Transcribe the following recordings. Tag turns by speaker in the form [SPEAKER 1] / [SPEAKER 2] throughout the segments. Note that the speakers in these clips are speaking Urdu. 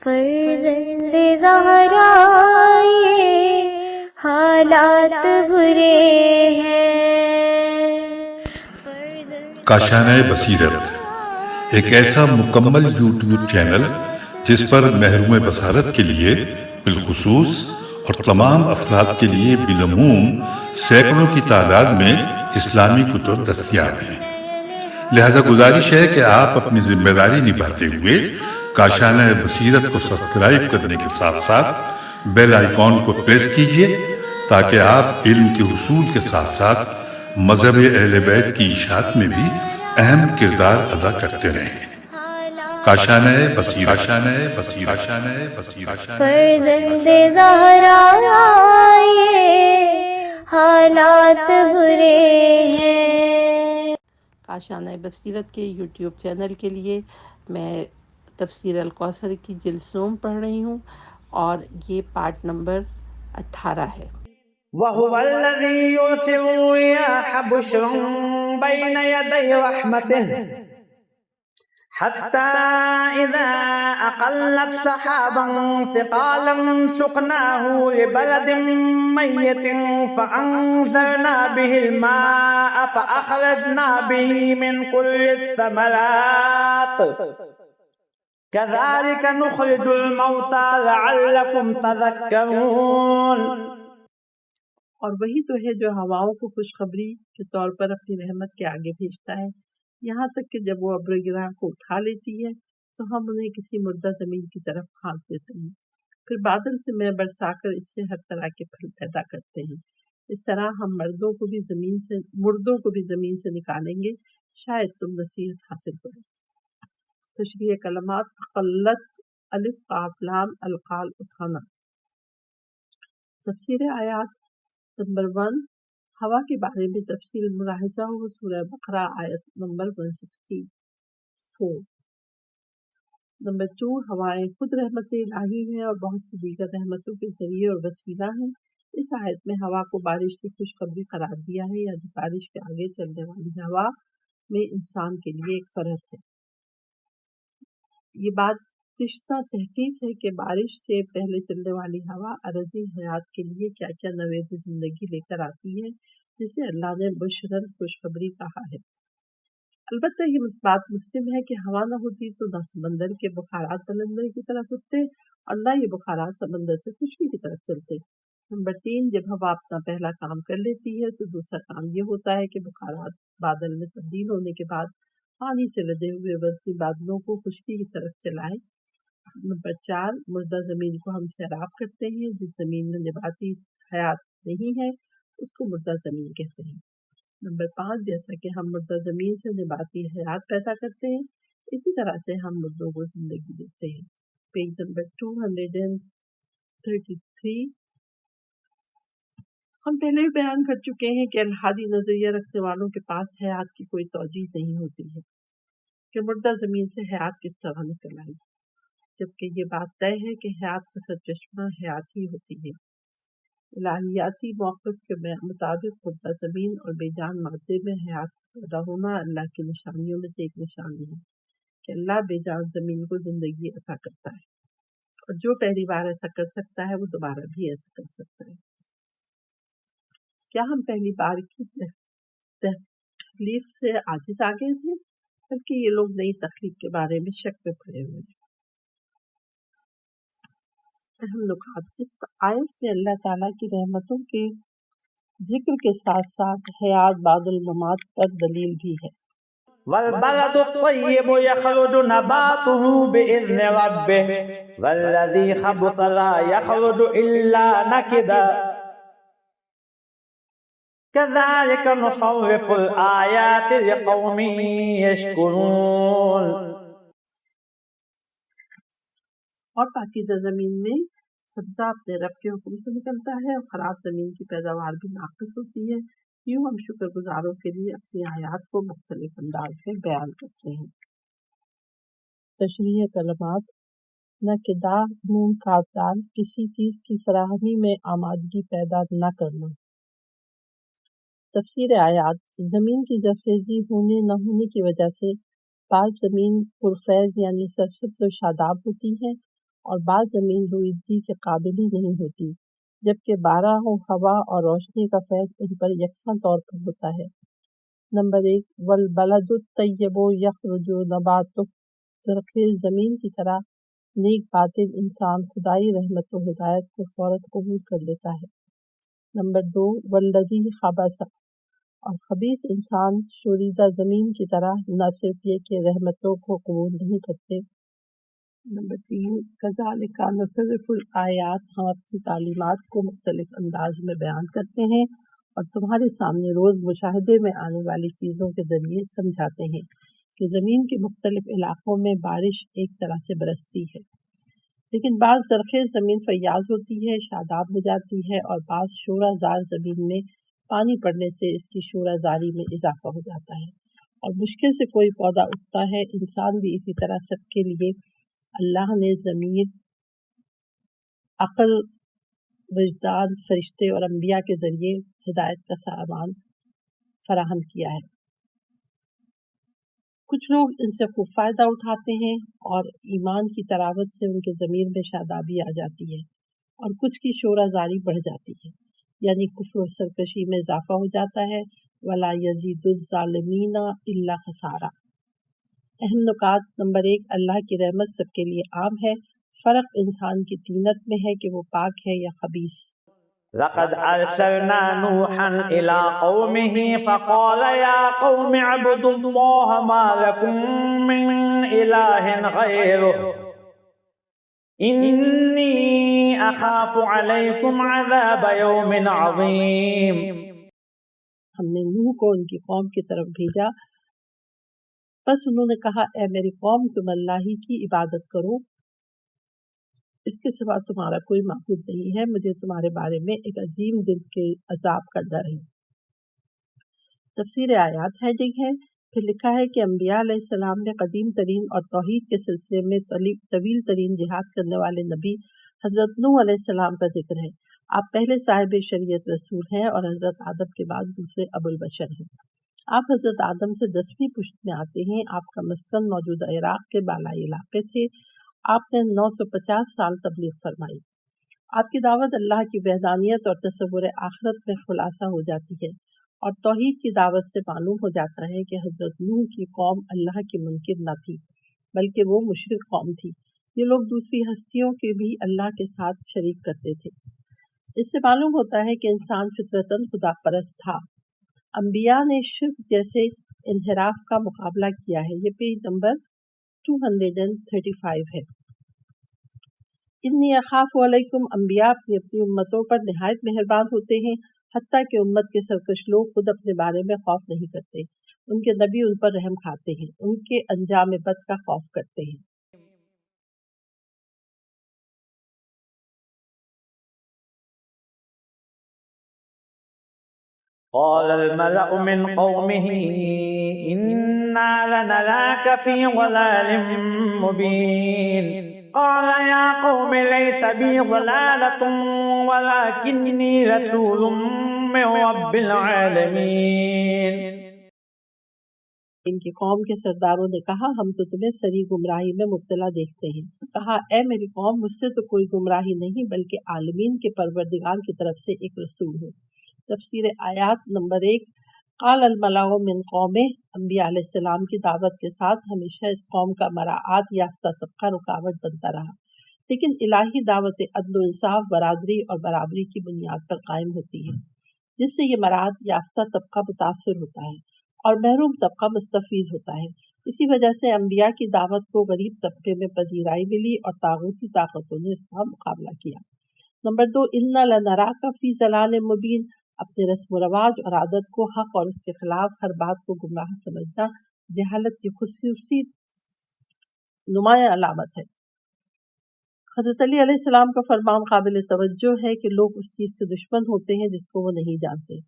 [SPEAKER 1] فرزند زہرا یہ حالات برے ہیں۔
[SPEAKER 2] کاشانہ بصیرت ایک ایسا مکمل یوٹیوب چینل جس پر محروم بصارت کے لیے بالخصوص اور تمام افراد کے لیے بالعموم سینکڑوں کی تعداد میں اسلامی کتب دستیاب ہیں۔ لہذا گزارش ہے کہ آپ اپنی ذمہ داری نبھاتے ہوئے کاشانہ بصیرت کو سبسکرائب کرنے کے ساتھ ساتھ بیل آئیکن کو پریس کیجئے تاکہ آپ علم کے حصول کے ساتھ ساتھ مذہب اہل بیت کی اشاعت میں بھی اہم کردار ادا کرتے رہیں۔ کاشانہ بصیرت۔
[SPEAKER 1] فرزند زہرا یہ حالات برے ہیں۔
[SPEAKER 3] کاشانہ بصیرت کے یوٹیوب چینل کے لیے میں تفسیر الکوثر کی جلد سوم پڑھ رہی ہوں اور یہ پارٹ نمبر 18 ہے۔
[SPEAKER 4] وَهُوَ الَّذِي يُرْسِلُ الرِّيَاحَ بُشْرًا بَيْنَ يَدَيْ رَحْمَتِهِ حَتَّى إِذَا أَقَلَّتْ سَحَابًا ثِقَالًا سُقْنَاهُ لِبَلَدٍ مَّيِّتٍ فَأَنزَلْنَا بِهِ الْمَاءَ فَأَخْرَجْنَا بِهِ مِن كُلِّ الثَّمَرَاتِ كَذَلِكَ نُخْرِجُ الْمَوْتَىٰ لَعَلَّكُمْ تَذَكَّرُونَ۔
[SPEAKER 3] اور وہی تو ہے جو ہواؤں کو خوشخبری کے طور پر اپنی رحمت کے آگے بھیجتا ہے، یہاں تک کہ جب وہ ابر گراں کو اٹھا لیتی ہے تو ہم انہیں کسی مردہ زمین کی طرف پھانک دیتے ہیں، پھر بادل سے میں برسا کر اس سے ہر طرح کے پھل پیدا کرتے ہیں۔ اس طرح ہم مردوں کو بھی زمین سے نکالیں گے، شاید تم نصیحت حاصل کرو۔ تشریح کلمات: اقلت، الف قاف لام، القال اٹھانا۔ تفسیر آیات نمبر 1، ہوا کے بارے میں تفصیل ملاحظہ ہو سورہ بقرہ آیت نمبر 164۔ نمبر 2، ہوائیں خود رحمت الہی ہیں اور بہت سی دیگر رحمتوں کے ذریعے اور وسیلہ ہیں۔ اس آیت میں ہوا کو بارش کی خوشخبری قرار دیا ہے، یعنی بارش کے آگے چلنے والی ہوا میں انسان کے لیے ایک فرحت ہے۔ یہ بات تشتہ تحقیق ہے کہ بارش سے پہلے چلنے والی ہوا عرضی حیات کے لیے کیا کیا نوید زندگی لے کر آتی ہے، جسے اللہ نے بشرن خوشخبری کہا ہے۔ البتہ یہ بات مسلم ہے کہ ہوا نہ ہوتی تو نہ سمندر کے بخارات بلندر کی طرف اٹھتے اور نہ یہ بخارات سمندر سے خشکی کی طرف چلتے۔ نمبر 3، جب ہوا اپنا پہلا کام کر لیتی ہے تو دوسرا کام یہ ہوتا ہے کہ بخارات بادل میں تبدیل ہونے کے بعد پانی سے لدے ہوئے وزنی بادلوں کو خشکی کی طرف چلائے۔ نمبر 4، مردہ زمین کو ہم سیراب کرتے ہیں، جس زمین میں نباتی حیات نہیں ہے اس کو مردہ زمین کہتے ہیں۔ نمبر 5، جیسا کہ ہم مردہ زمین سے نباتی حیات پیدا کرتے ہیں، اسی طرح سے ہم مردوں کو زندگی دیتے ہیں۔ Page number 233۔ ہم پہلے بھی بیان کر چکے ہیں کہ الحادی نظریہ رکھنے والوں کے پاس حیات کی کوئی توجیہ نہیں ہوتی ہے کہ مردہ زمین سے حیات کس طرح نکل آئی، جبکہ یہ بات طے ہے کہ حیات کا سرچشمہ حیات ہی ہوتی ہے۔ الہیاتی موقف کے مطابق مردہ زمین اور بے جان مادے میں حیات پیدا ہونا اللہ کی نشانیوں میں سے ایک نشانی ہے کہ اللہ بے جان زمین کو زندگی عطا کرتا ہے، اور جو پہلی بار ایسا کر سکتا ہے وہ دوبارہ بھی ایسا کر سکتا ہے۔ کیا ہم پہلی بار کی تخلیق سے عاجز آ گئے تھے، بلکہ یہ لوگ نئی تخلیق کے بارے میں شک میں پڑے ہوئے ہیں۔ اہم نکات: اس آیت میں اللہ تعالیٰ کی رحمتوں کے ذکر کے ساتھ ساتھ حیات بعد الممات پر دلیل بھی ہے۔
[SPEAKER 4] والبلد الطيب يخرج نباته بإذن ربه والذي خبث لا يخرج إلا نكدا كذلك نصرف الآيات لقوم يشكرون۔
[SPEAKER 3] اور پاکیزہ زمین میں سبزہ اپنے رب کے حکم سے نکلتا ہے اور خراب زمین کی پیداوار بھی ناقص ہوتی ہے۔ یوں ہم شکر گزاروں کے لیے اپنی آیات کو مختلف انداز میں بیان کرتے ہیں۔ تشریح کلمات: نکدہ نون کاف دال، کسی چیز کی فراہمی میں آمادگی پیدا نہ کرنا۔ تفسیر آیات: زمین کی زرخیزی ہونے نہ ہونے کی وجہ سے بعض زمین پرفیض یعنی سرسبز و شاداب ہوتی ہے اور بعض زمین رویدگی کے قابل ہی نہیں ہوتی، جبکہ بارہوں ہوا اور روشنی کا فیض ان پر یکساں طور پر ہوتا ہے۔ نمبر 1، والبلد الطیب یخرج نباتہ، زرخیز زمین کی طرح نیک باطن انسان خدائی رحمت و ہدایت کو فوراً قبول کر لیتا ہے۔ نمبر 2، والذی خبث، اور خبیث انسان شوریدہ زمین کی طرح نہ صرف یہ کہ رحمتوں کو قبول نہیں کرتے۔ نمبر 3، کذالک نصرف الآیات، ہم اپنی تعلیمات کو مختلف انداز میں بیان کرتے ہیں اور تمہارے سامنے روز مشاہدے میں آنے والی چیزوں کے ذریعے سمجھاتے ہیں کہ زمین کے مختلف علاقوں میں بارش ایک طرح سے برستی ہے، لیکن بعض زرخیز زمین فیاض ہوتی ہے، شاداب ہو جاتی ہے، اور بعض شورہ زار زمین میں پانی پڑنے سے اس کی شورہ زاری میں اضافہ ہو جاتا ہے اور مشکل سے کوئی پودا اگتا ہے۔ انسان بھی اسی طرح سب کے لیے اللہ نے ضمیر، عقل، وجدان، فرشتے اور انبیاء کے ذریعے ہدایت کا سامان فراہم کیا ہے۔ کچھ لوگ ان سے خوب فائدہ اٹھاتے ہیں اور ایمان کی تراوت سے ان کے ضمیر میں شادابی آ جاتی ہے، اور کچھ کی شورہ زاری بڑھ جاتی ہے، یعنی کفر و سرکشی میں اضافہ ہو جاتا ہے۔ وَلَا يَزِيدُ الظَّالِمِينَ إِلَّا خَسَارًا۔ اہم نکات۔ نمبر 1، اللہ کی رحمت سب کے لیے عام ہے، فرق انسان کی طینت میں ہے کہ وہ پاک ہے یا خبیث۔
[SPEAKER 4] لقد أرسلنا نوحا إلى قومه فقال يا قوم اعبدوا الله ما لكم من إله غيره إني أخاف عليكم عذاب يوم عظيم۔
[SPEAKER 3] ہم نے نوح کو ان کی قوم کی طرف بھیجا، بس انہوں نے کہا اے میری قوم، تم اللہ ہی کی عبادت کرو، اس کے سوا تمہارا کوئی معبود نہیں ہے، مجھے تمہارے بارے میں ایک عظیم دل کے عذاب کا ڈر ہے۔ تفسیر آیات ہیڈنگ ہے۔ پھر لکھا ہے کہ انبیاء علیہ السلام میں قدیم ترین اور توحید کے سلسلے میں طویل ترین جہاد کرنے والے نبی حضرت نوح علیہ السلام کا ذکر ہے۔ آپ پہلے صاحب شریعت رسول ہیں اور حضرت آدم کے بعد دوسرے ابو البشر ہیں۔ آپ حضرت آدم سے 10ویں پشت میں آتے ہیں۔ آپ کا مسکن موجودہ عراق کے بالائی علاقے تھے۔ آپ نے 950 سال تبلیغ فرمائی۔ آپ کی دعوت اللہ کی وحدانیت اور تصور آخرت میں خلاصہ ہو جاتی ہے، اور توحید کی دعوت سے معلوم ہو جاتا ہے کہ حضرت نوح کی قوم اللہ کی منکر نہ تھی، بلکہ وہ مشرک قوم تھی۔ یہ لوگ دوسری ہستیوں کے بھی اللہ کے ساتھ شریک کرتے تھے۔ اس سے معلوم ہوتا ہے کہ انسان فطرتاً خدا پرست تھا۔ انبیاء نے شرک جیسے انحراف کا مقابلہ کیا ہے۔ یہ پیج نمبر 235 ہے۔ انی اخاف علیکم، انبیاء اپنی اپنی امتوں پر نہایت مہربان ہوتے ہیں، حتیٰ کہ امت کے سرکش لوگ خود اپنے بارے میں خوف نہیں کرتے۔ ان کے نبی ان پر رحم کھاتے ہیں، ان کے انجام بد کا خوف کرتے ہیں۔
[SPEAKER 4] قال الملأ من قومه إنا لنراك في ضلال مبين قال يا قوم ليس بي ضلالة ولكني رسول من رب العالمين۔
[SPEAKER 3] ان کی قوم کے سرداروں نے کہا ہم تو تمہیں سری گمراہی میں مبتلا دیکھتے ہیں۔ کہا اے میری قوم، مجھ سے تو کوئی گمراہی نہیں، بلکہ عالمین کے پروردگار کی طرف سے ایک رسول ہوں۔ تفسیر آیات نمبر 1۔ قال الملأ من قومہ، انبیاء علیہ السلام کی دعوت کے ساتھ ہمیشہ اس قوم کا مراعات یافتہ طبقہ رکاوٹ بنتا رہا، لیکن الہی دعوت عدل و انصاف، برادری اور برابری کی بنیاد پر قائم ہوتی ہے، جس سے یہ مراعات یافتہ طبقہ متاثر ہوتا ہے اور محروم طبقہ مستفیض ہوتا ہے۔ اسی وجہ سے انبیاء کی دعوت کو غریب طبقے میں پذیرائی ملی اور طاغوتی طاقتوں نے اس کا مقابلہ کیا۔ نمبر 2، انا لنراک فی ضلال مبین، اپنے رسم و رواج اور عادت کو حق اور اس کے خلاف ہر بات کو گمراہ سمجھنا جہالت کی خصوصی نمایاں علامت ہے۔ حضرت علی علیہ السلام کا فرمان قابل توجہ ہے کہ لوگ اس چیز کے دشمن ہوتے ہیں جس کو وہ نہیں جانتے۔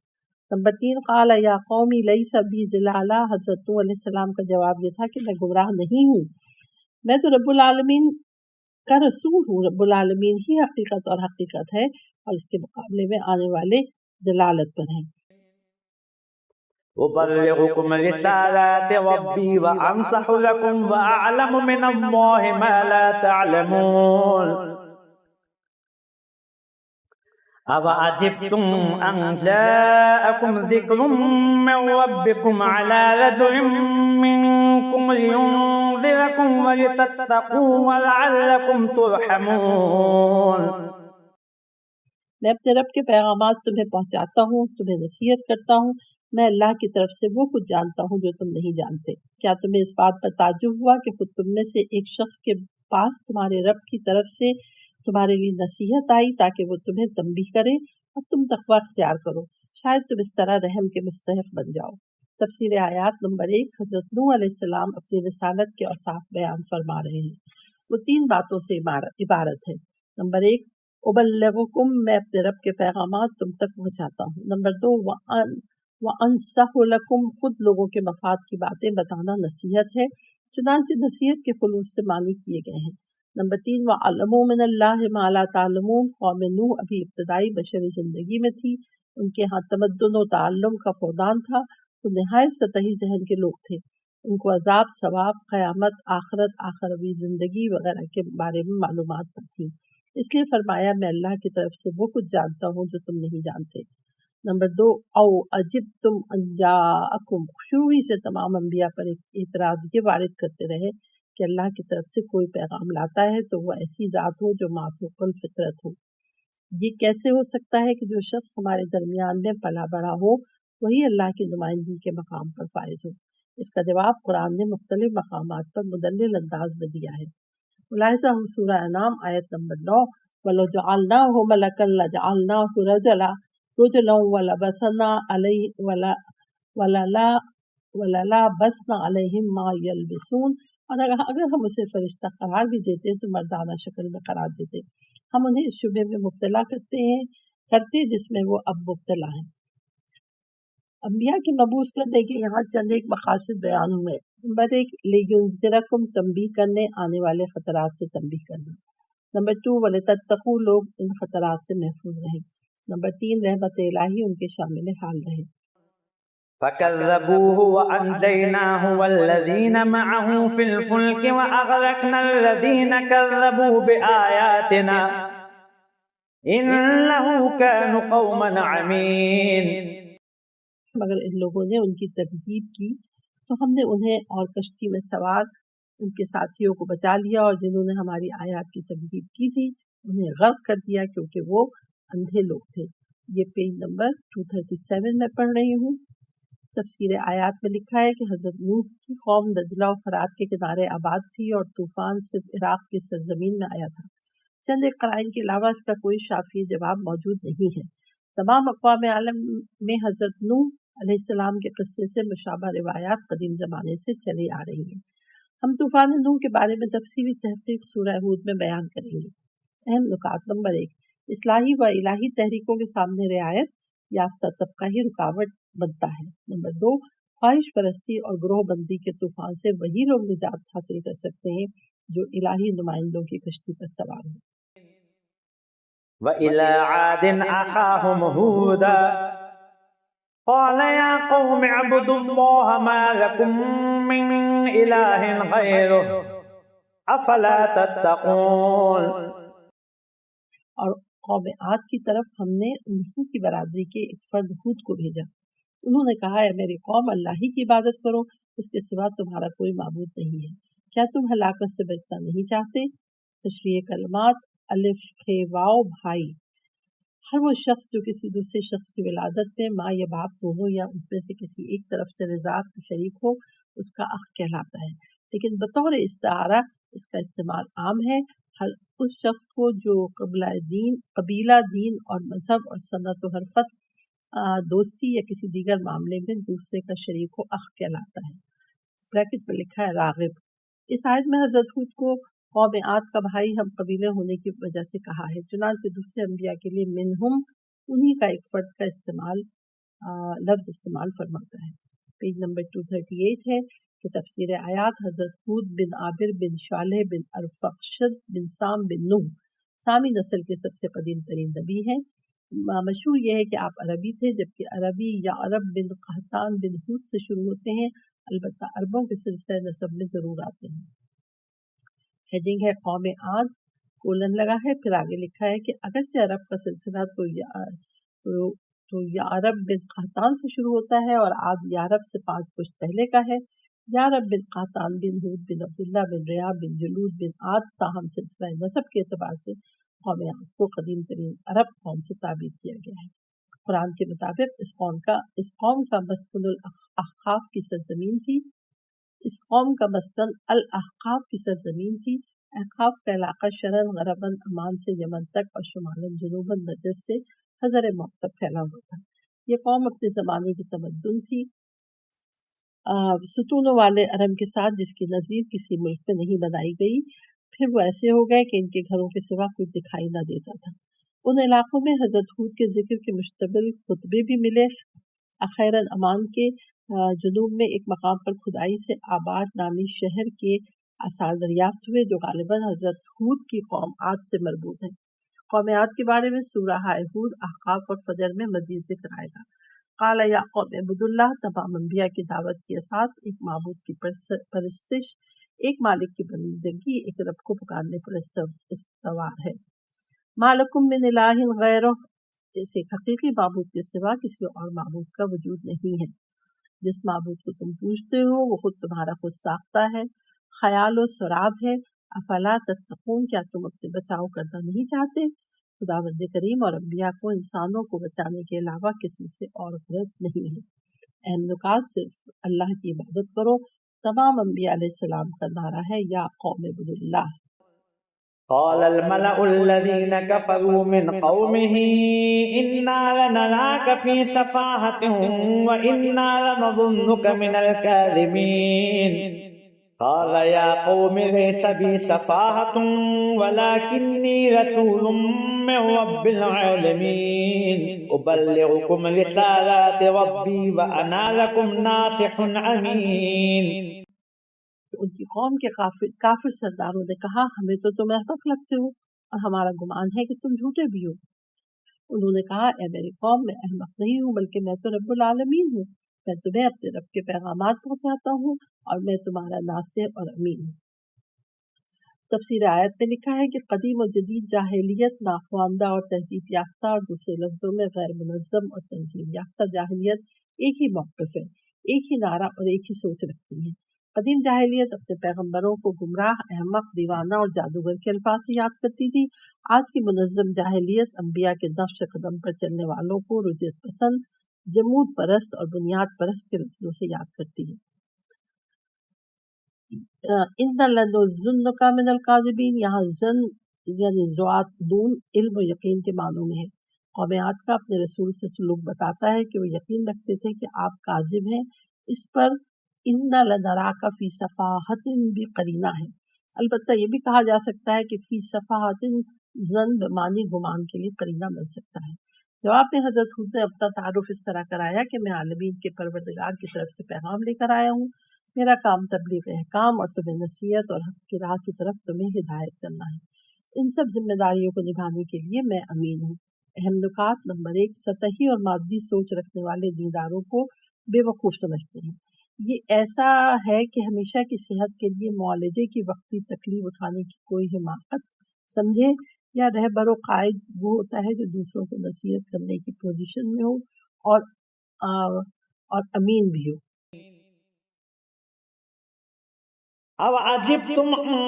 [SPEAKER 3] نمبر 3، قال یا قومی لیس بی ضلالہ، حضرت نوح علیہ السلام کا جواب یہ تھا کہ میں گمراہ نہیں ہوں، میں تو رب العالمین کا رسول ہوں۔ رب العالمین ہی حقیقت اور حقیقت ہے اور اس کے مقابلے میں آنے والے جلالت پر ہیں۔
[SPEAKER 4] أبلغكم رسالات ربي وأنصح لكم وأعلم من الله ما لا تعلمون أوعجبتم أن جاءكم ذكر من ربكم على رجل منكم لينذركم ولتتقوا ولعلكم ترحمون
[SPEAKER 3] میں اپنے رب کے پیغامات تمہیں پہنچاتا ہوں، تمہیں نصیحت کرتا ہوں، میں اللہ کی طرف سے وہ کچھ جانتا ہوں جو تم نہیں جانتے۔ کیا تمہیں اس بات پر تعجب ہوا کہ خود تم میں سے ایک شخص کے پاس تمہارے رب کی طرف سے تمہارے لیے نصیحت آئی تاکہ وہ تمہیں تنبیہ کرے اور تم تقوی اختیار کرو، شاید تم اس طرح رحم کے مستحق بن جاؤ۔ تفسیر آیات نمبر 1۔ حضرت نوح علیہ السلام اپنی رسالت کے اوصاف بیان فرما رہے ہیں۔ وہ 3 باتوں سے عبارت ہے۔ نمبر 1، ابلغکم، میں اپنے رب کے پیغامات تم تک پہنچاتا ہوں۔ نمبر 2، وانصح لکم، خود لوگوں کے مفاد کی باتیں بتانا نصیحت ہے، چنانچہ نصیحت کے خلوص سے معنی کیے گئے ہیں۔ نمبر 3، وعلموا من اللہ ما لا تعلمون، قوم نوح ابھی ابتدائی بشری زندگی میں تھی، ان کے ہاں تمدن و تعلم کا فقدان تھا، وہ نہایت سطحی ذہن کے لوگ تھے، ان کو عذاب، ثواب، قیامت، آخرت، آخروی زندگی وغیرہ کے بارے میں معلومات نہ تھیں، اس لیے فرمایا میں اللہ کی طرف سے وہ کچھ جانتا ہوں جو تم نہیں جانتے۔ نمبر 2، او عجبتم ان جاءکم، شروع ہی سے تمام انبیاء پر اعتراض یہ وارد کرتے رہے کہ اللہ کی طرف سے کوئی پیغام لاتا ہے تو وہ ایسی ذات ہو جو مافوق الفطرت ہو۔ یہ کیسے ہو سکتا ہے کہ جو شخص ہمارے درمیان میں پلا بڑھا ہو وہی اللہ کی نمائندگی کے مقام پر فائز ہو؟ اس کا جواب قرآن نے مختلف مقامات پر مدلل انداز میں دیا ہے۔ ملاحظہ ہو سورہ انعام آیت نمبر 9، وَلَوْ جَعَلْنَاهُ مَلَكًا لَجَعَلْنَاهُ رَجُلًا وَلَلَبَسْنَا عَلَيْهِمْ مَا يَلْبِسُونَ، اور اگر ہم اسے فرشتہ قرار بھی دیتے تو مردانہ شکل میں قرار دیتے، ہم انہیں اس شبے میں مبتلا کرتے جس میں وہ اب مبتلا ہیں۔ انبیاء کی مبعوث کرنے کے یہاں چند ایک مقاصد بیان ہوئے۔ نمبر 1، لِيُنذِرَكُمْ، تنبیہ کرنے، آنے والے خطرات سے تنبیہ کرنا۔ نمبر 2، وَلِتَتَّقُوا، لوگ ان خطرات سے محفوظ رہیں۔ نمبر 3، رحمت الہی ان کے شامل حال رہے۔
[SPEAKER 4] فَكَذَّبُوهُ وَأَنْجَيْنَاهُ وَالَّذِينَ مَعَهُ فِي الْفُلْكِ وَأَغْرَقْنَا الَّذِينَ كَذَّبُوا بِآيَاتِنَا إِنَّهُ كَانُوا قَوْمًا عَمِينَ۔
[SPEAKER 3] مگر ان لوگوں نے ان کی تکذیب کی تو ہم نے انہیں اور کشتی میں سوار ان کے ساتھیوں کو بچا لیا، اور جنہوں نے ہماری آیات کی تکذیب کی تھی انہیں غرق کر دیا کیونکہ وہ اندھے لوگ تھے۔ یہ پیج نمبر 237 میں پڑھ رہی ہوں۔ تفسیر آیات میں لکھا ہے کہ حضرت نوح کی قوم دجلہ و فرات کے کنارے آباد تھی اور طوفان صرف عراق کی سرزمین میں آیا تھا۔ چند ایک قرائن کے علاوہ اس کا کوئی شافی جواب موجود نہیں ہے۔ تمام اقوام عالم میں حضرت نوح علیہ السلام کے قصے سے مشابہ روایات قدیم زمانے سے چلی آ رہی ہیں۔ ہم طوفان نوح کے بارے میں تفصیلی تحقیق سورہ ہود میں بیان کریں گے۔ اہم نکات۔ نمبر 1، اصلاحی و الہی تحریکوں کے سامنے رعایت یافتہ طبقہ ہی رکاوٹ بنتا ہے۔ نمبر 2، خواہش پرستی اور گروہ بندی کے طوفان سے وہی لوگ نجات حاصل کر سکتے ہیں جو الہی نمائندوں کی کشتی پر سوار ہیں۔
[SPEAKER 4] وَإِلَىٰ عَادٍ أَخَاهُمْ هُودًا قَالَ يَا قَوْمِ اعْبُدُوا اللَّهَ مَا لَكُم مِّنْ إِلَٰهٍ غَيْرُهُ أَفَلَا تَتَّقُونَ۔
[SPEAKER 3] اور قوم عاد کی طرف ہم نے انہی کی برادری کے ایک فرد ہود کو بھیجا۔ انہوں نے کہا، اے میری قوم، اللہ ہی کی عبادت کرو، اس کے سوا تمہارا کوئی معبود نہیں ہے۔ کیا تم ہلاکت سے بچنا نہیں چاہتے؟ تشریح کلمات: الف خ واو بھائی، ہر وہ شخص جو کسی دوسرے شخص کی ولادت میں ماں یا باپ دونوں یا ان میں سے کسی ایک طرف سے رضاعت میں شریک ہو اس کا اخ کہلاتا ہے، لیکن بطور استعارہ اس کا استعمال عام ہے ہر اس شخص کو جو قبیلہ، دین اور مذہب اور صنعت و حرفت، دوستی یا کسی دیگر معاملے میں دوسرے کا شریک و اخ کہلاتا ہے۔ بریکٹ میں لکھا ہے راغب۔ اس آیت میں حضرت ہود کو قوم عاد کا بھائی ہم قبیلے ہونے کی وجہ سے کہا ہے، چنانچہ دوسرے انبیاء کے لیے منہم انہی کا ایک فرد کا لفظ استعمال فرماتا ہے۔ پیج نمبر 238 ہے کہ تفسیر آیات حضرت ہود بن عابر بن شالح بن ارفقشد بن سام بن نوح سامی نسل کے سب سے قدیم ترین نبی ہیں۔ مشہور یہ ہے کہ آپ عربی تھے، جبکہ عربی یا عرب بن قحطان بن ہود سے شروع ہوتے ہیں، البتہ عربوں کے سلسلہ نسب میں ضرور آتے ہیں۔ ہیڈنگ ہے قوم عاد، کولن لگا ہے، پھر آگے لکھا ہے کہ اگرچہ عرب کا سلسلہ تو یا عرب بن قحطان سے شروع ہوتا ہے اور عاد یا عرب سے 5 پشت پہلے کا ہے۔ یا عرب بن قحطان بن ہود بن عبداللہ بن ریاب بن جلود بن عاد، تاہم سلسلہ نسب کے اعتبار سے قوم عاد کو قدیم ترین عرب قوم سے تعبیر کیا گیا ہے۔ قرآن کے مطابق اس قوم کا مسکن الاحقاف کی سرزمین تھی۔ اس قوم کا مسکن الاحقاف کی سرزمین تھی۔ احقاف کا علاقہ شرقاً غرباً عمان سے یمن تک اور شمالاً جنوباً نجد سے حضر موت تک پھیلا ہوا تھا۔ یہ قوم اپنے زمانے کی تمدن تھی، ستونوں والے عرب کے ساتھ، جس کی نظیر کسی ملک میں نہیں بنائی گئی۔ پھر وہ ایسے ہو گئے کہ ان کے گھروں کے سوا کچھ دکھائی نہ دیتا تھا۔ ان علاقوں میں حضرت ہود کے ذکر کے مشتمل خطبے بھی ملے۔ اخیراً عمان کے جنوب میں ایک مقام پر کھدائی سے آباد نامی شہر کے آثار دریافت ہوئے، جو غالباً حضرت ہود کی قوم عاد سے مربوط ہیں۔ قوم عاد کے بارے میں سورہ ہود، احقاف اور فجر میں مزید ذکر آئے گا۔ قال یا قوم اعبدوا اللہ، تمام انبیاء کی دعوت کی اساس ایک معبود کی پرستش، ایک مالک کی بندگی، ایک رب کو پکارنے پر استوار ہے۔ ما لکم من الہ غیرہ، اس ایک حقیقی معبود کے سوا کسی اور معبود کا وجود نہیں ہے۔ جس معبود کو تم پوجتے ہو وہ خود تمہارا خود ساختہ ہے، خیال و سراب ہے۔ افلا تتقون، کیا تم اپنے بچاؤ کرنا نہیں چاہتے؟ خداوند کریم اور انبیاء کو انسانوں کو بچانے کے علاوہ کسی سے اور غرض نہیں ہے۔ اہم نکات، صرف اللہ کی عبادت کرو۔ تمام انبیاء علیہ السلام کا نعرہ ہے یا قوم اعبدوا اللہ۔
[SPEAKER 4] قال الملأ الذين كفروا من قومه إنا لنراك في سفاهة وإنا لنظنك من الكاذبين قال يا قوم ليس بي سفاهة ولكني رسول من رب العالمين أبلغكم رسالات ربي وأنا لكم ناصح أمين۔
[SPEAKER 3] ان کی قوم کے کافر سرداروں نے کہا، ہمیں تو تم احمق لگتے ہو اور ہمارا گمان ہے کہ تم جھوٹے بھی ہو۔ انہوں نے کہا، اے میری قوم، میں احمق نہیں ہوں بلکہ میں تو رب العالمین ہوں، میں تمہیں اپنے رب کے پیغامات پہنچاتا ہوں اور میں تمہارا ناصح اور امین ہوں۔ تفسیر آیت میں لکھا ہے کہ قدیم و جدید جاہلیت، ناخواندہ اور تہذیب یافتہ، اور دوسرے لفظوں میں غیر منظم اور تنظیم یافتہ جاہلیت ایک ہی موقف ہے، ایک ہی نعرہ اور ایک ہی سوچ رکھتی ہے۔ قدیم جاہلیت اپنے پیغمبروں کو گمراہ، احمق، دیوانہ اور جادوگر کے الفاظ سے یاد کرتی تھی۔ آج کی منظم جاہلیت انبیاء کے نقش قدم پر چلنے والوں کو رجعت پسند، جمود پرست اور بنیاد پرست کے لفظوں سے یاد کرتی ہے۔ اِنَّ لَنُظُنُّكَ مِنَ الْكَاذِبِينَ، یہاں زن یعنی ذوات نون علم و یقین کے معنوں میں ہے۔ قوم عاد کا اپنے رسول سے سلوک بتاتا ہے کہ وہ یقین رکھتے تھے کہ آپ کاذب ہیں۔ اس پر اِنَّ لَنَرَاكَ فِي سَفَاهَةٍ بھی قرینہ ہے۔ البتہ یہ بھی کہا جا سکتا ہے کہ فی سفاہۃ زن بمعنی گمان کے لیے قرینہ بن سکتا ہے۔ جواب میں حضرت ہود نے اپنا تعارف اس طرح کرایا کہ میں عالمین کے پروردگار کی طرف سے پیغام لے کر آیا ہوں، میرا کام تبلیغ احکام اور تمہیں نصیحت اور حق کی راہ کی طرف تمہیں ہدایت کرنا ہے۔ ان سب ذمہ داریوں کو نبھانے کے لیے میں امین ہوں۔ اہم نکات، نمبر 1، سطحی اور مادی سوچ رکھنے والے دینداروں کو بے وقوف سمجھتے ہیں۔ یہ ایسا ہے کہ ہمیشہ کی صحت کے لیے معالجے کی وقتی تکلیف اٹھانے کی کوئی حماقت سمجھے، یا رہبر و قائد وہ ہوتا ہے جو دوسروں کو نصیحت کرنے کی پوزیشن میں ہو اور امین بھی ہو۔
[SPEAKER 4] او عجبتم ان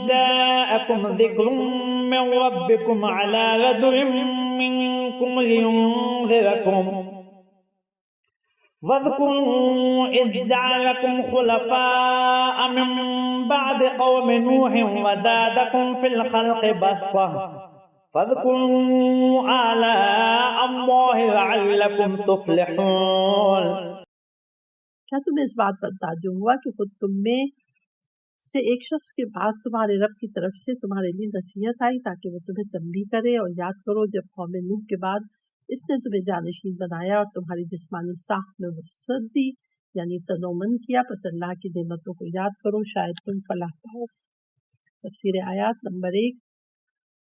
[SPEAKER 4] جاءكم ذکر من ربكم على رجل منكم لينذركم واذكروا إذ جعلكم خلفاء من بعد قوم نوح وزادكم في الخلق بسطة فاذكروا آلاء الله لعلكم تفلحون۔
[SPEAKER 3] کیا تمہیں اس بات پر تعجب ہوا کہ خود تم میں سے ایک شخص کے پاس تمہارے رب کی طرف سے تمہارے لیے نصیحت آئی تاکہ وہ تمہیں تنبیہ کرے اور یاد کرو جب قوم نوح کے بعد اس نے تمہیں جانشین بنایا اور تمہاری جسمانی ساخت میں وسعت دی یعنی تنومند کیا، پس اللہ کی نعمتوں کو یاد کرو شاید تم فلاح پاؤ۔ تفسیر آیات نمبر 1،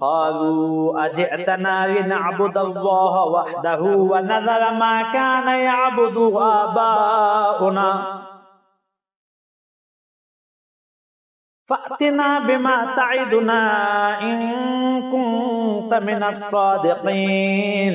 [SPEAKER 4] قالوا أجئتنا لنعبد الله وحده ونذر ما كان يعبد آباؤنا فأتنا بما تعدنا إن كنت من الصادقين۔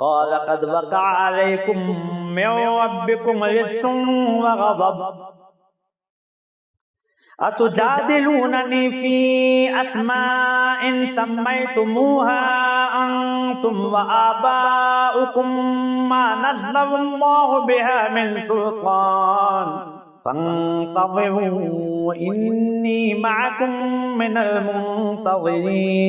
[SPEAKER 4] قال قد وقع عليكم من ربكم رجس وغضب أتجادلونني في أسماء سميتموها أنتم وآباؤكم ما نزل الله بها من سلطان فانتظروا إني معكم من المنتظرين۔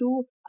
[SPEAKER 3] 2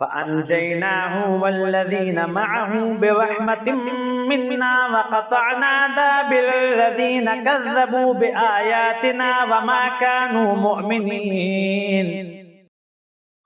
[SPEAKER 4] فأنجيناه والذين معه برحمة منا وقطعنا دابر الذين كذبوا بآياتنا وما كانوا مؤمنين۔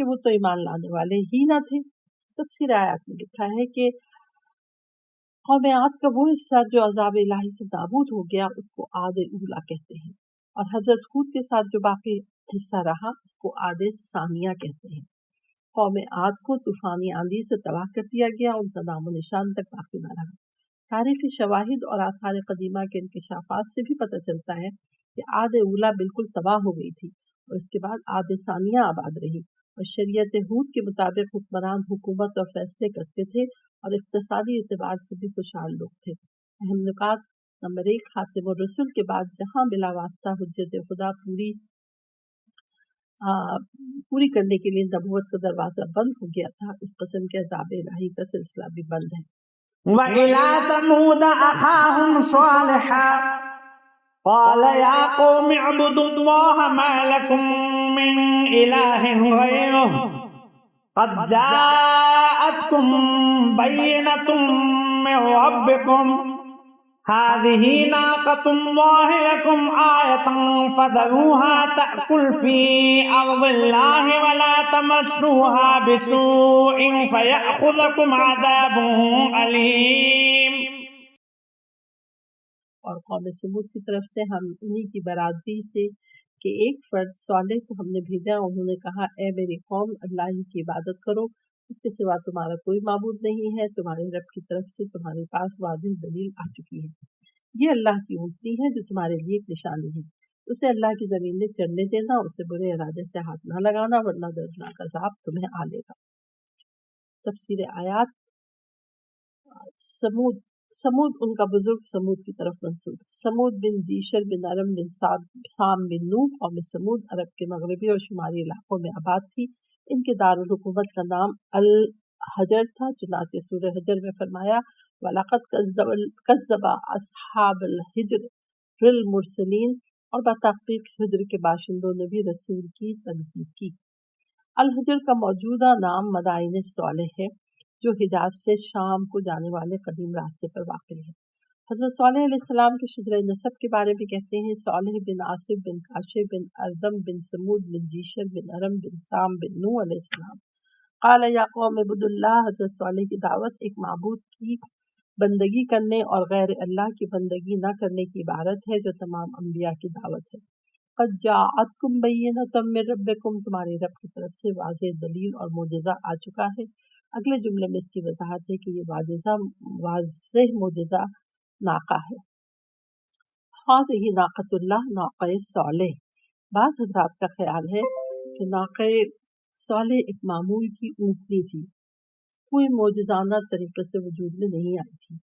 [SPEAKER 3] کہ وہ تو ایمان لانے والے ہی نہ تھے۔ تفسیر آیات میں لکھا ہے کہ قوم عاد کا وہ حصہ جو عذاب الہی سے نابود ہو گیا اس کو عاد اولا کہتے ہیں، اور حضرت ہود کے ساتھ جو باقی حصہ رہا اس کو عاد ثانیہ کہتے ہیں۔ قوم عاد کو طوفانی آندھی سے تباہ کر دیا گیا، ان کا نام و نشان تک باقی نہ رہا۔ تاریخی شواہد اور آثار قدیمہ کے انکشافات سے بھی پتہ چلتا ہے کہ عاد اولا بالکل تباہ ہو گئی تھی اور اس کے بعد عاد ثانیہ آباد رہی، اور شریعت ہود کے مطابق حکمران حکومت اور فیصلے کرتے تھے اور اقتصادی اعتبار سے بھی خوشحال لوگ تھے۔ اہم نکات: نمبر 1، خاتم الرسل کے بعد جہاں بلا واسطہ حجت خدا پوری کرنے کے لیے نبوت کا دروازہ بند ہو گیا تھا، اس قسم کے عذاب الہی کا سلسلہ بھی بند ہے۔
[SPEAKER 4] وَإِلَى ثَمُودَ أَخَاهُمْ صَالِحًا قَالَ يَا قَوْمِ اعْبُدُوا اللَّهَ مَا لَكُم مِّنْ إِلَٰهٍ غَيْرُهُ قَدْ جَاءَتْكُم بَيِّنَةٌ مِّن رَّبِّكُمْ هَٰذِهِ نَاقَةُ اللَّهِ لَكُمْ آيَةً فَذَرُوهَا تَأْكُلْ فِي أَرْضِ اللَّهِ وَلَا تَمَسُّوهَا بِسُوءٍ فَيَأْخُذَكُمْ عَذَابٌ أَلِيمٌ۔
[SPEAKER 3] اور قوم سمود کی طرف سے ہم انہی کی برادری سے کہ ایک فرد صالح کو ہم نے بھیجا، انہوں نے کہا اے میری قوم، اللہ ہی کی عبادت کرو، اس کے سوا تمہارا کوئی معبود نہیں ہے، تمہارے رب کی طرف سے تمہارے پاس واضح دلیل آ چکی ہے۔ یہ اللہ کی اونٹنی ہے جو تمہارے لیے ایک نشانی ہے، اسے اللہ کی زمین میں چڑھنے دینا، اسے برے ارادے سے ہاتھ نہ لگانا ورنہ دردناک عذاب تمہیں آ لے گا۔ تفسیر آیات: سمود ان کا بزرگ سمود کی طرف منسوب ہے۔ سمود بن جیشر بن ارم بن سام بن نوح قوم سمود عرب کے مغربی اور شمالی علاقوں میں آباد تھی۔ ان کے دارالحکومت کا نام الحجر تھا، چنانچہ سورہ حجر میں فرمایا وَلَقَدْ كَذَّبَ أَصْحَابُ الْحِجْرِ الْمُرْسَلِينَ، اور بتحقیق حجر کے باشندوں نے بھی رسول کی تکذیب کی۔ الحجر کا موجودہ نام مدائن صالح ہے جو حجاز سے شام کو جانے والے قدیم راستے پر واقع ہے۔ حضرت صالح علیہ السلام کے شجرہ نسب کے بارے میں کہتے ہیں صالح بن آصف بن کاشف بن اردم بن سمود بن جیشر بن ارم بن سام بن نوح علیہ السلام۔ قال یا قوم اعبدوا اللہ، حضرت صالح کی دعوت ایک معبود کی بندگی کرنے اور غیر اللہ کی بندگی نہ کرنے کی عبارت ہے جو تمام انبیاء کی دعوت ہے۔ قد جاءتکم بینۃ من ربکم، تمہاری رب کی طرف سے واضح دلیل اور معجزہ آ چکا ہے۔ اگلے جملے میں اس کی وضاحت ہے کہ یہ واضح معجزہ ناقہ ہے۔ هذه ناقۃ اللہ، ناقہ صالح۔ بعض حضرات کا خیال ہے کہ ناقہ صالح ایک معمول کی اونٹنی تھی، کوئی معجزانہ طریقے سے وجود میں نہیں آئی تھی،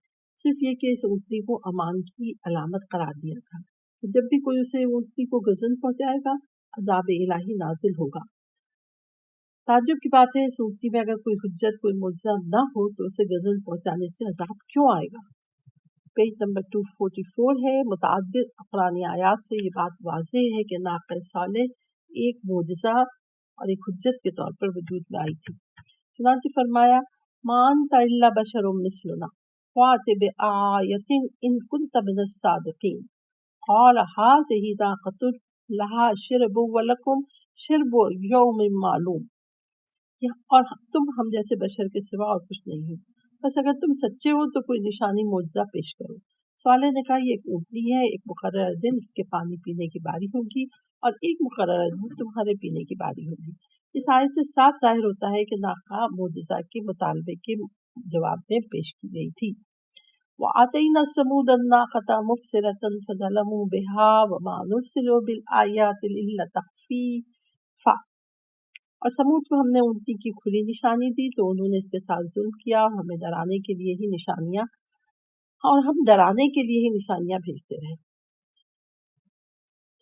[SPEAKER 3] صرف یہ کہ اس اونٹنی کو امان کی علامت قرار دیا تھا۔ جب بھی کوئی اسے اونٹنی کو گزن پہنچائے گا عذاب الہی نازل ہوگا۔ تعجب کی بات ہے اس اونٹنی میں اگر کوئی حجت کوئی معجزہ نہ ہو تو اسے گزن پہنچانے سے عذاب کیوں آئے گا؟ پیج نمبر 244 ہے۔ متعدد قرآنی آیات سے یہ بات واضح ہے کہ ناقہ صالح ایک معجزہ اور ایک حجت کے طور پر وجود میں آئی تھی۔ چنانچہ فرمایا ما انت الا بشر مثلنا فأت بآیۃ ان کنت من الصادقین قال هذه ناقۃ لها شرب ولکم شرب یوم معلوم، اور تم ہم جیسے بشر کے سوا اور کچھ نہیں ہو، بس اگر تم سچے ہو تو کوئی نشانی معجزہ پیش کرو۔ صالح نے کہا یہ ایک اونٹنی ہے، ایک مقررہ دن اس کے پانی پینے کی باری ہوگی اور ایک مقررہ دن تمہارے پینے کی باری ہوگی۔ اس آیت سے صاف ظاہر ہوتا ہے کہ ناقہ معجزہ کے مطالبے کے جواب میں پیش کی گئی تھی۔ وَآتَيْنَا ثَمُودَ النَّاقَةَ مُبْصِرَةً فَظَلَمُوا بِهَا وَمَا نُرْسِلُ بِالْآيَاتِ إِلَّا تَخْوِيفًا، اور سمود کو ہم نے اونٹنی کی کھلی نشانی دی تو انہوں نے اس کے ساتھ ظلم کیا، اور ہم ڈرانے کے لیے ہی نشانیاں بھیجتے رہے۔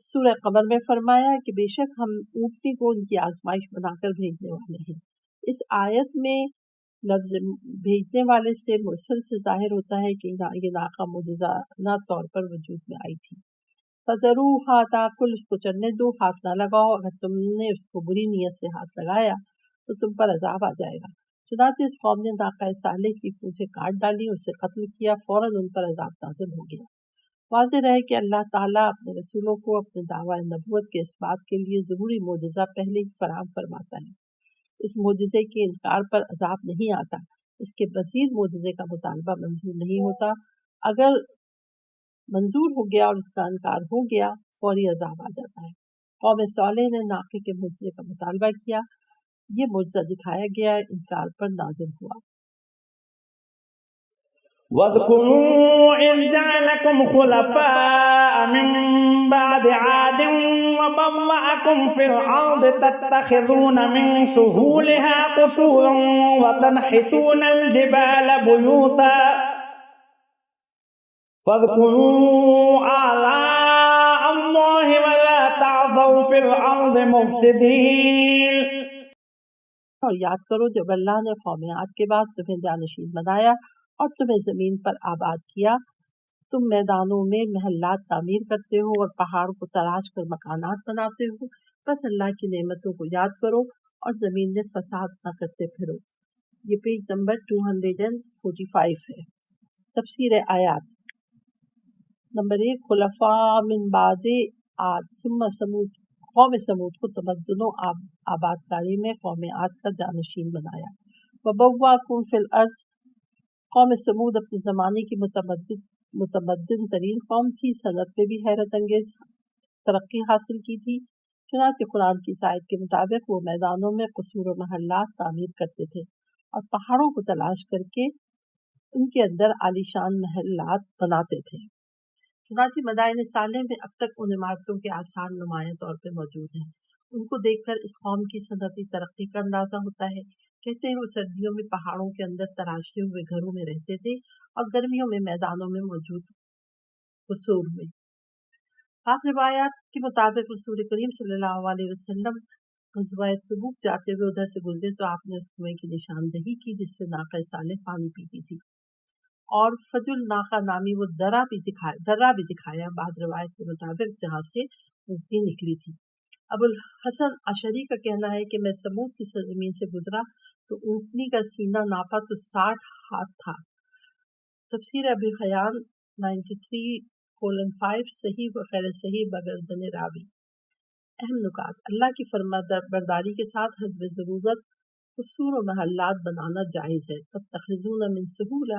[SPEAKER 3] سورہ قمر میں فرمایا کہ بے شک ہم اونٹنی کو ان کی آزمائش بنا کر بھیجنے والے ہیں۔ اس آیت میں لفظ بھیجنے والے سے مرسل سے ظاہر ہوتا ہے کہ یہ ناقہ معجزانہ طور پر وجود میں آئی تھی۔ فَذَرُوهَا تَأْكُلْ، اس کو چرنے دو، ہاتھ نہ لگاؤ، اگر تم نے اس کو بری نیت سے ہاتھ لگایا تو تم پر عذاب آ جائے گا۔ چنانچہ اس قوم نے ناقہ صالح کی پونچھیں کاٹ ڈالی، اسے قتل کیا، فوراً ان پر عذاب نازل ہو گیا۔ واضح رہے کہ اللہ تعالیٰ اپنے رسولوں کو اپنے دعوی نبوت کے اثبات کے لیے ضروری معجزہ پہلے ہی فراہم فرماتا ہے۔ اس معجزے کے انکار پر عذاب نہیں آتا، اس کے مزید معجزے کا مطالبہ منظور نہیں ہوتا، اگر منظور ہو گیا اور اس کا انکار ہو گیا فوری عذاب آ جاتا ہے۔ قوم صالح نے ناقے کے معجزے کا مطالبہ کیا، یہ معجزہ دکھایا گیا، انکار پر نازل ہوا۔
[SPEAKER 4] واذكروا إذ جعلكم خلفاء من بعد عاد وبوأكم في الأرض تتخذون من سهولها قصورا وتنحتون الجبال بيوتا فاذكروا آلاء الله ولا تعثوا في الأرض مفسدين۔
[SPEAKER 3] اور یاد کرو جب اللہ نے قوم عاد کے بعد تمہیں جانشین بنایا اور تمہیں زمین پر آباد کیا، تم میدانوں میں محلات تعمیر کرتے ہو اور پہاڑ کو تراش کر مکانات بناتے ہو، بس اللہ کی نعمتوں کو یاد کرو اور زمین میں فساد نہ کرتے پھرو۔ یہ پیج نمبر 245 ہے۔ تفسیر آیات نمبر 1، خلفاء من بعد عاد ثم ثمود، قوم سمود کو تمدن و آباد کاری میں قوم عاد کا جانشین بنایا۔ وبوأکم فی الارض، قوم سمود اپنے زمانے کی متمدن ترین قوم تھی، صنعت میں بھی حیرت انگیز ترقی حاصل کی تھی۔ چنانچہ قرآن کی آیت کے مطابق وہ میدانوں میں قصور و محلات تعمیر کرتے تھے اور پہاڑوں کو تلاش کر کے ان کے اندر عالیشان محلات بناتے تھے۔ چنانچہ مدائن صالح میں اب تک ان عمارتوں کے آثار نمایاں طور پہ موجود ہیں۔ ان کو دیکھ کر اس قوم کی صنعتی ترقی کا اندازہ ہوتا ہے۔ کہتے ہیں وہ سردیوں میں پہاڑوں کے اندر تراشے ہوئے گھروں میں رہتے تھے اور گرمیوں میں میدانوں میں موجود قصور میں۔ بعض روایات کے مطابق رسول کریم صلی اللہ علیہ وسلم غزوہ تبوک جاتے ہوئے ادھر سے گزرے تو آپ نے اس کنویں کی نشاندہی کی جس سے ناقہ صالح پانی پیتی تھی، اور فجل ناقہ نامی وہ درہ بھی دکھایا بعض روایت کے مطابق جہاں سے اونٹنی نکلی تھی۔ ابو الحسن اشعری کا کہنا ہے کہ میں سمود کی سرزمین سے گزرا تو اونٹنی کا سینہ ناپا تو 60 ہاتھ تھا۔ تفسیر ابی خیان 93:5 صحیح و غیر صحیح بگردن راوی۔ اہم نکات: اللہ کی فرما برداری کے ساتھ حسب ضرورت قصور و محلات بنانا جائز ہے۔ تتخذون من سہولہ